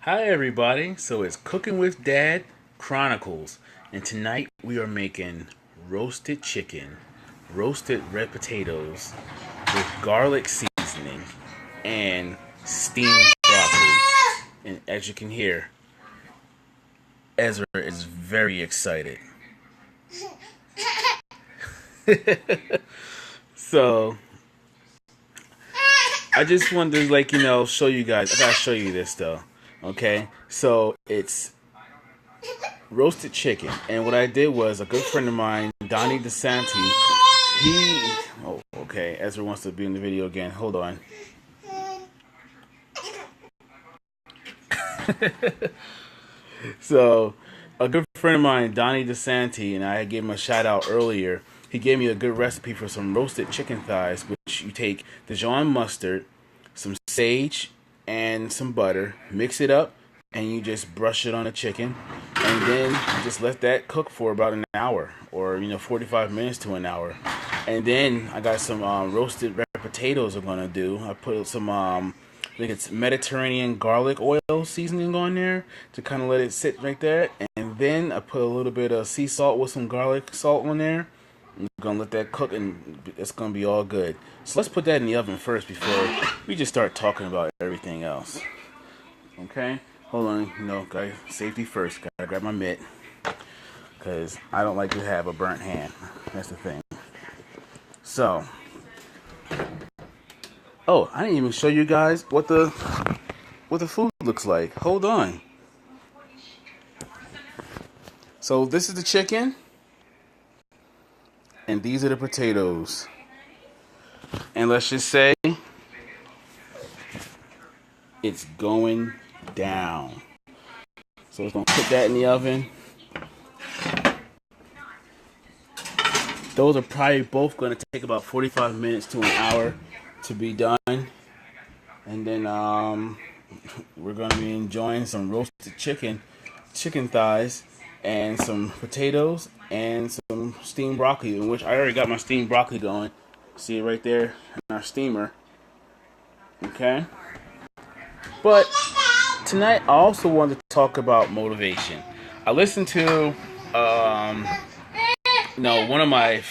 Hi everybody, so it's Cooking with Dad Chronicles, and tonight we are making roasted chicken, roasted red potatoes with garlic seasoning and steamed broccoli. And as you can hear, Ezra is very excited. So I just wanted to show you guys. I gotta show you this though. Okay, so it's roasted chicken. And what I did was a good friend of mine, Donnie DeSanti, okay, Ezra wants to be in the video again. Hold on. So, a good friend of mine, Donnie DeSanti, and I gave him a shout out earlier. He gave me a good recipe for some roasted chicken thighs, which you take Dijon mustard, some sage, and some butter, mix it up, and you just brush it on the chicken, and then you just let that cook for about an hour, or 45 minutes to an hour. And then I got some roasted red potatoes I'm gonna do. I put some I think it's Mediterranean garlic oil seasoning on there to kind of let it sit right there. And then I put a little bit of sea salt with some garlic salt on there. I'm gonna let that cook, and it's gonna be all good. So let's put that in the oven first before we just start talking about everything else. Okay, hold on. Guys, safety first. Gotta grab my mitt because I don't like to have a burnt hand. That's the thing. So, I didn't even show you guys what the food looks like. Hold on. So this is the chicken, and these are the potatoes. And let's just say it's going down. So we're gonna put that in the oven. Those are probably both gonna take about 45 minutes to an hour to be done. And then we're gonna be enjoying some roasted chicken thighs, and some potatoes, and some steamed broccoli, in which I already got my steamed broccoli going. See it right there in our steamer. Okay. But tonight I also wanted to talk about motivation. I listened to one of my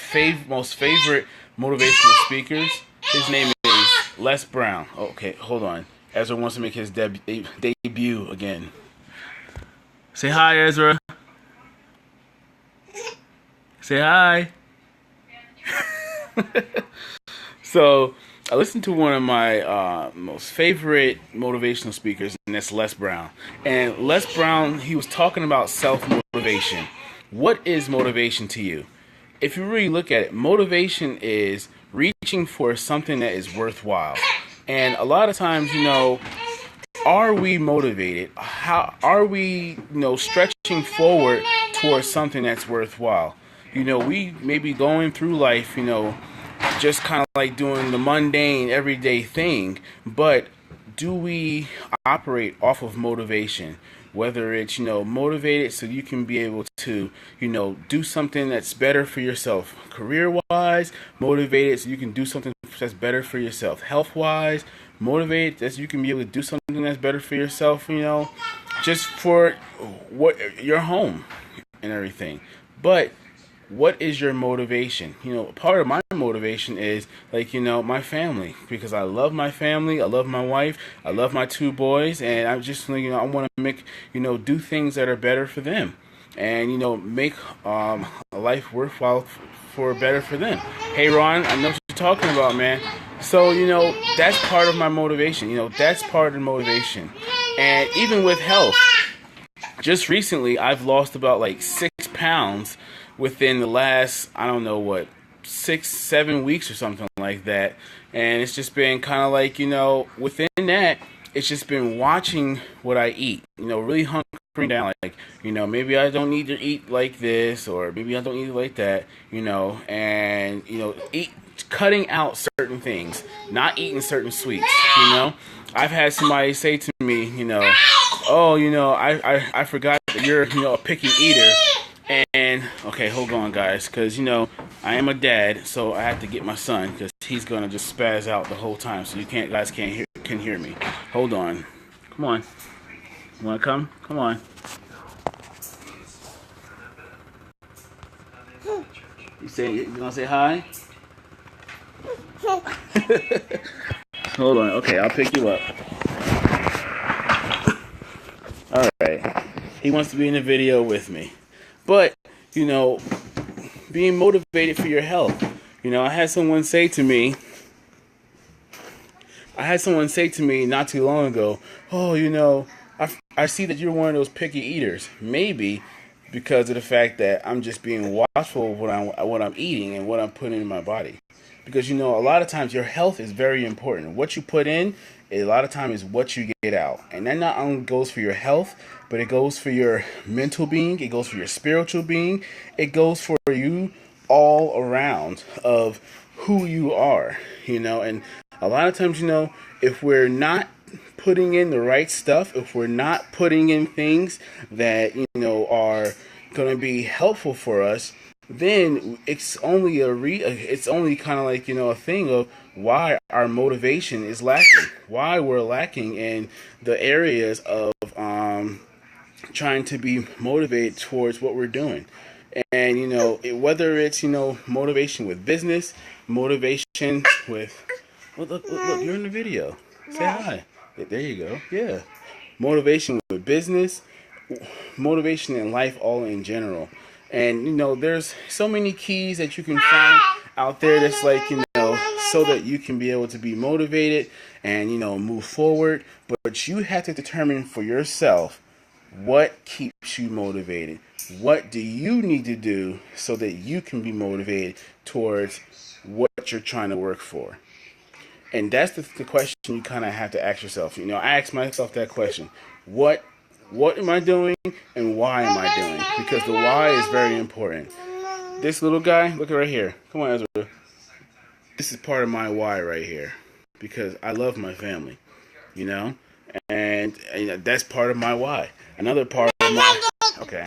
most favorite motivational speakers. His name is Les Brown. Okay, hold on. Ezra wants to make his debut again. Say hi, Ezra. Say hi. So, I listened to one of my most favorite motivational speakers, and that's Les Brown. And Les Brown, he was talking about self-motivation. What is motivation to you? If you really look at it, motivation is reaching for something that is worthwhile. And a lot of times, are we motivated? How are we, stretching forward towards something that's worthwhile? We may be going through life, just kind of like doing the mundane, everyday thing, but do we operate off of motivation? Whether it's, motivated so you can be able to, do something that's better for yourself career-wise, motivated so you can do something that's better for yourself health-wise, motivated that you can be able to do something that's better for yourself, just for your home and everything. But what is your motivation? Part of my motivation is my family, because I love my family, I love my wife, I love my two boys, and I just I want to make do things that are better for them, and make a life worthwhile for better for them. Hey Ron, I know what you're talking about, man. So that's part of my motivation. That's part of the motivation. And even with health, just recently I've lost about 6 pounds within the last, 6-7 weeks or something like that. And it's just been kind of within that, it's just been watching what I eat, really hunkering down, maybe I don't need to eat like this, or maybe I don't need to like that, and, cutting out certain things, not eating certain sweets, I've had somebody say to me, I forgot that you're, a picky eater. And, okay, hold on, guys, because, I am a dad, so I have to get my son, because he's going to just spaz out the whole time, so guys can hear me. Hold on. Come on. You wanna come? Come on. You gonna say hi? Hold on. Okay, I'll pick you up. All right. He wants to be in the video with me, but you know, being motivated for your health. I had someone say to me. Not too long ago, oh, I see that you're one of those picky eaters. Maybe because of the fact that I'm just being watchful of what I'm eating and what I'm putting in my body. Because a lot of times your health is very important. What you put in, a lot of time is what you get out, and that not only goes for your health, but it goes for your mental being. It goes for your spiritual being. It goes for you all around of who you are. And a lot of times, if we're not putting in the right stuff, if we're not putting in things that are going to be helpful for us, then it's only it's only kind of like a thing of why our motivation is lacking, why we're lacking in the areas of trying to be motivated towards what we're doing. And whether it's motivation with business, motivation with look, you're in the video. Say hi. There you go. Yeah. Motivation with business, motivation in life, all in general. And there's so many keys that you can find out there that's like so that you can be able to be motivated and move forward. But you have to determine for yourself what keeps you motivated. What do you need to do so that you can be motivated towards what you're trying to work for? And that's the question you kind of have to ask yourself. I ask myself that question. What am I doing and why am I doing? Because the why is very important. This little guy, look at right here. Come on, Ezra. This is part of my why right here. Because I love my family, and that's part of my why. Another part of my... Okay.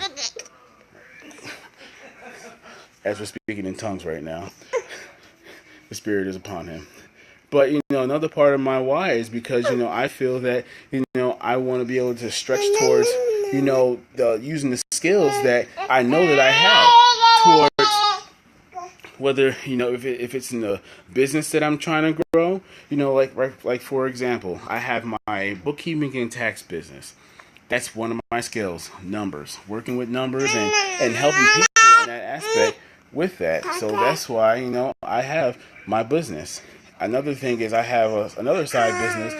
Ezra speaking in tongues right now. The Spirit is upon him. But another part of my why is because I feel that I want to be able to stretch towards using the skills that I know that I have towards whether if it's in the business that I'm trying to grow. Like for example, I have my bookkeeping and tax business. That's one of my skills, numbers, working with numbers and helping people in that aspect with that. So that's why I have my business. Another thing is I have another side business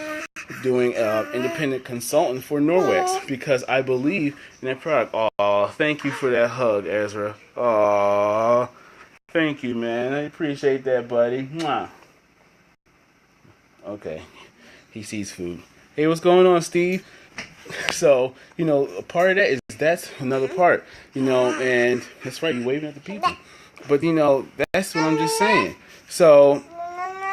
doing independent consultant for Norwex because I believe in that product. Oh, thank you for that hug, Ezra. Oh, thank you, man. I appreciate that, buddy. Mwah. Okay, he sees food. Hey, what's going on, Steve? So, a part of that is that's another part, and that's right, you're waving at the people. But, that's what I'm just saying. So...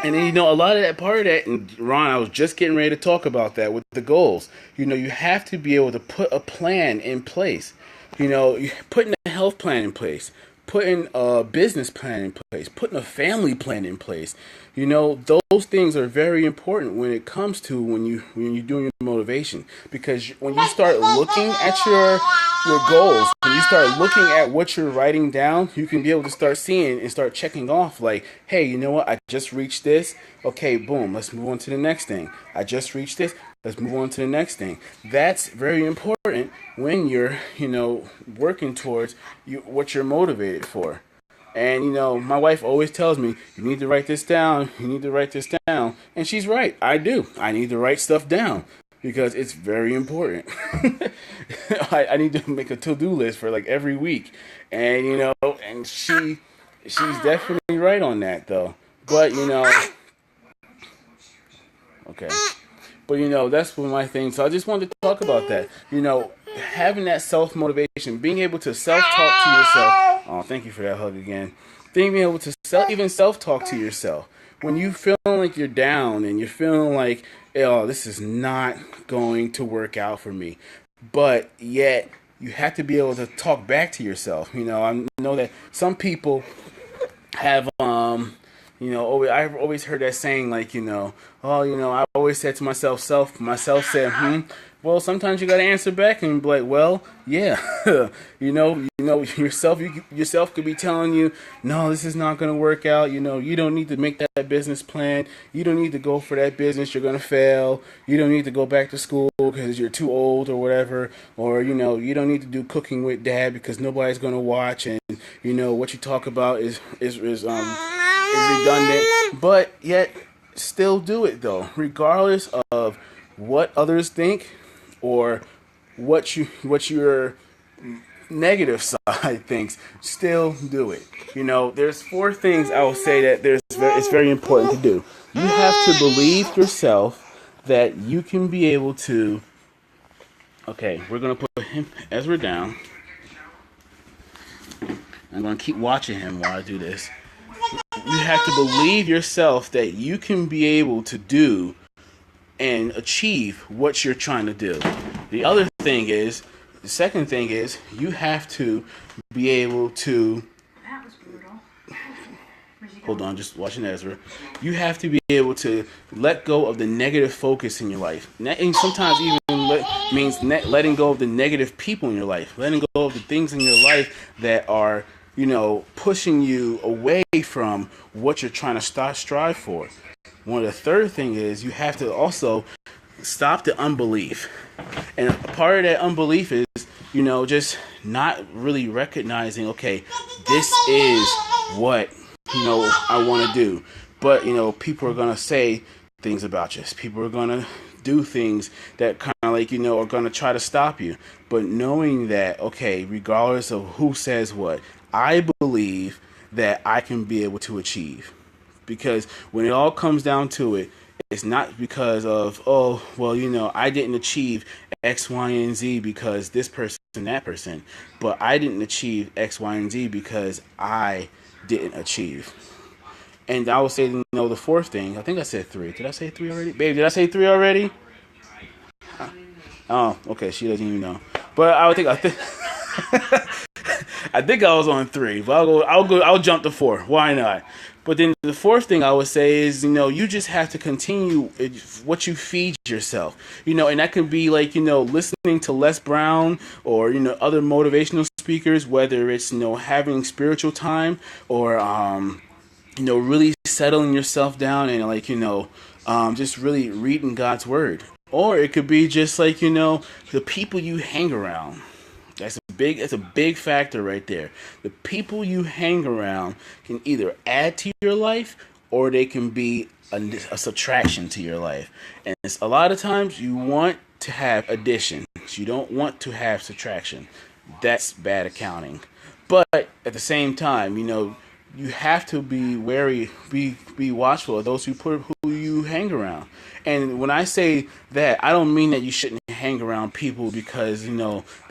And then, a lot of that part of that, and Ron, I was just getting ready to talk about that with the goals. You have to be able to put a plan in place. Putting a health plan in place, putting a business plan in place, putting a family plan in place. Those things are very important when it comes to when you're doing your motivation. Because when you start looking at your goals, when you start looking at what you're writing down, you can be able to start seeing and start checking off like, hey, you know what? I just reached this. Okay, boom. Let's move on to the next thing. I just reached this. Let's move on to the next thing. That's very important when you're, working towards what you're motivated for. And, my wife always tells me, you need to write this down. You need to write this down. And she's right. I do. I need to write stuff down because it's very important. I need to make a to-do list for like every week. And, and she's definitely right on that though. But, okay. But, that's one of my things. So I just wanted to talk about that. Having that self-motivation, being able to self-talk to yourself. Oh, thank you for that hug again. Being able to even self-talk to yourself. When you feel like you're down and you're feeling like, oh, this is not going to work out for me. But yet, you have to be able to talk back to yourself. I know that some people have I've always heard that saying, like, oh, I always said to myself said, well, sometimes you got to answer back and be like, well, yeah, yourself could be telling you, no, this is not going to work out. You don't need to make that business plan. You don't need to go for that business. You're going to fail. You don't need to go back to school because you're too old or whatever. Or, you don't need to do cooking with dad because nobody's going to watch. And, what you talk about is redundant, but yet still do it though, regardless of what others think or what your negative side thinks. Still do it. There's four things I will say that it's very important to do. You have to believe yourself that you can be able to. Okay, we're gonna put Ezra down. I'm gonna keep watching him while I do this. You have to believe yourself that you can be able to do and achieve what you're trying to do. The second thing is, you have to be able to. That was brutal. Hold on, just watching Ezra. You have to be able to let go of the negative focus in your life. And sometimes even means letting go of the negative people in your life. Letting go of the things in your life that are, pushing you away from what you're trying to strive for. One of the third thing is, you have to also stop the unbelief. And a part of that unbelief is, just not really recognizing, okay, this is what, I want to do. But, people are going to say things about you. People are going to do things that kind of like, are going to try to stop you. But knowing that, okay, regardless of who says what, I believe that I can be able to achieve. Because when it all comes down to it, it's not because of, oh, well, I didn't achieve X, Y, and Z because this person, that person. But I didn't achieve X, Y, and Z because I didn't achieve. And I would say, the fourth thing, I think I said 3. Did I say 3 already? Babe, did I say 3 already? Oh, okay, she doesn't even know. But I think I think I was on 3, but I'll jump to 4. Why not? But then the fourth thing I would say is, you just have to continue what you feed yourself. And that could be like, listening to Les Brown or, other motivational speakers, whether it's, having spiritual time or, really settling yourself down and like, just really reading God's word. Or it could be just like, the people you hang around. That's a big factor right there. The people you hang around can either add to your life or they can be a subtraction to your life. And a lot of times you want to have addition. You don't want to have subtraction. That's bad accounting. But at the same time, you have to be wary, be watchful of those who you hang around. And when I say that, I don't mean that you shouldn't hang around people because,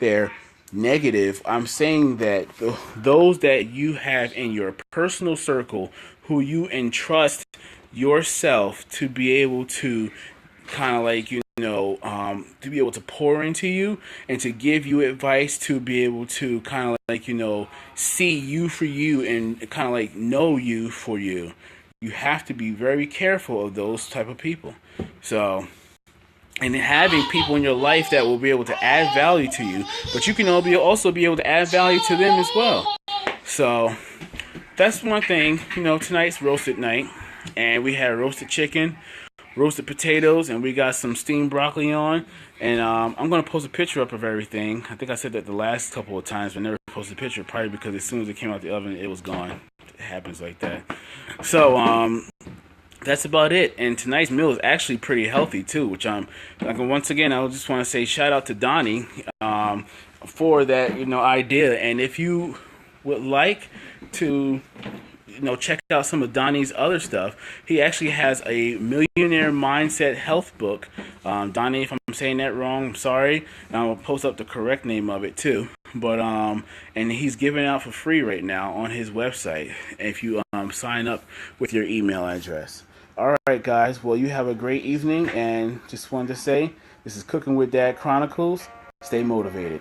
they're negative. I'm saying that those that you have in your personal circle who you entrust yourself to be able to kind of like, to be able to pour into you and to give you advice, to be able to kind of like, see you for you and kind of like know you for you. You have to be very careful of those type of people. So, and having people in your life that will be able to add value to you, but you can also be able to add value to them as well. So that's one thing. Tonight's roasted night, and we had roasted chicken, roasted potatoes, and we got some steamed broccoli on. And I'm going to post a picture up of everything. I think I said that the last couple of times, but never posted a picture, probably because as soon as it came out the oven, it was gone. It happens like that. So, that's about it. And tonight's meal is actually pretty healthy too, which once again, I just want to say shout out to Donnie for that idea. And if you would like to check out some of Donnie's other stuff, he actually has a Millionaire Mindset Health book. Donnie, if I'm saying that wrong, I'm sorry. I'll post up the correct name of it too. But and he's giving it out for free right now on his website if you sign up with your email address. All right, guys. Well, you have a great evening, and just wanted to say, this is Cooking with Dad Chronicles. Stay motivated.